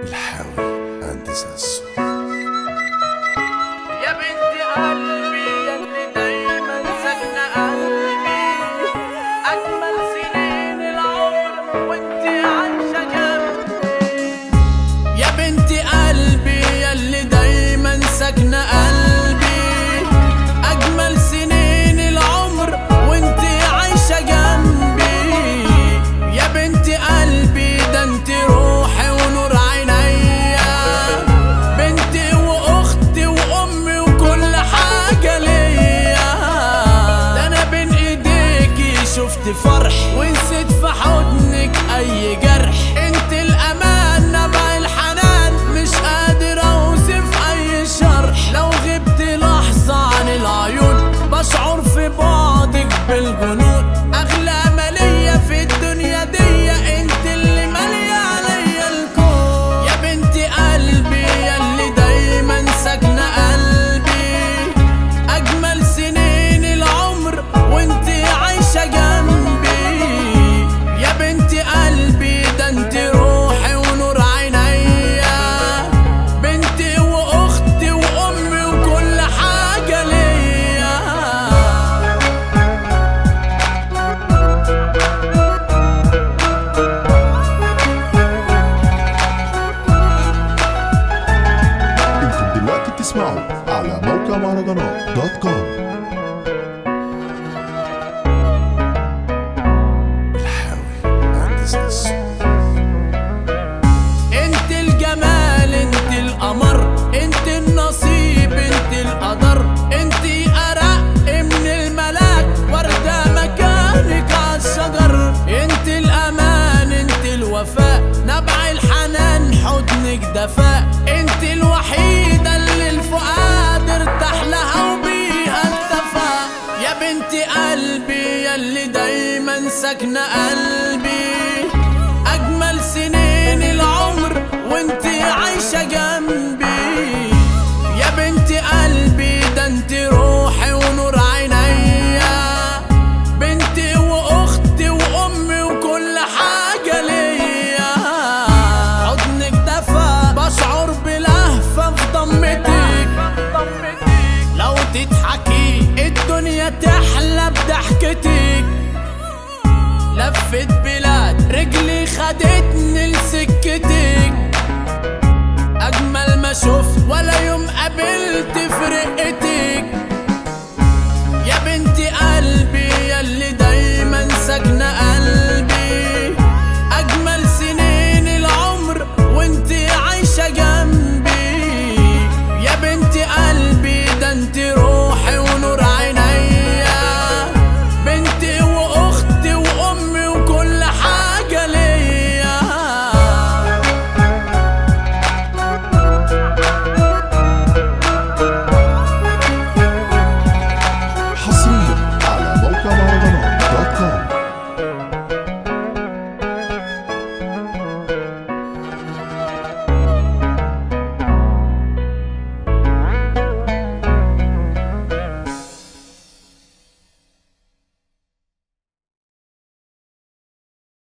الحاوي عند ساسو. يا بنت قلبي ياللي دايما ساكنة قلبي، أجمل سنين العمر وانتي عايشة جنبي. يا بنت قلبي ياللي دايما ساكنة قلبي، أجمل سنين العمر وانتي عايشة جنبي. يا بنت قلبي ده انتي روحي ونور عينيا، بنتي واختي وامي وكل حاجة ليا. ده انا بين ايديكي شفت فرح ونسيت في حضنك اي جرح. انت الامان نبع الحنان، مش قادر اوصف اي شرح. لو غبت لحظة عن العيون بشعر في بعدك بالجنون. اغلى مالية في الدنيا دي انت اللي مالية عليا الكون. يا بنت قلبي ياللي دايما ساكنة قلبي، اجمل سنين العمر وانت عايشة جنبي. يا بنت قلبي ده انت روحي ونور عينيا، بنتي واختي وامي وكل حاجة ليا. انتم دلوقتي بتسمعوا على موقع مهرجانات دوت كوم. الحاوي عند ساسو. انت الجمال انت القمر، انت النصيب انت القدر. انت ارق من الملاك، وردة مكانك عالشجر. انت الامان انت الوفاء، نبع الحنان حضنك دفاء. انت الوحيدة اللي الفؤاد ارتاح لها وبيها اكتفى. يا بنت قلبي ياللي دايما ساكنة قلبي، اجمل سنين العمر وانتي عايشة جنبي. يا بنت قلبي ده انتي روحي ونور عينيا، بنتي واختي وامي وكل حاجة ليا. حضنك دفى بشعر بلهفة في ضمتك، لو تضحكي الدنيا تحلى بضحكتك. لفت بلاد رجلي خدتني لسكتك، اجمل ما شفت ولا يوم قابلت في رقتك.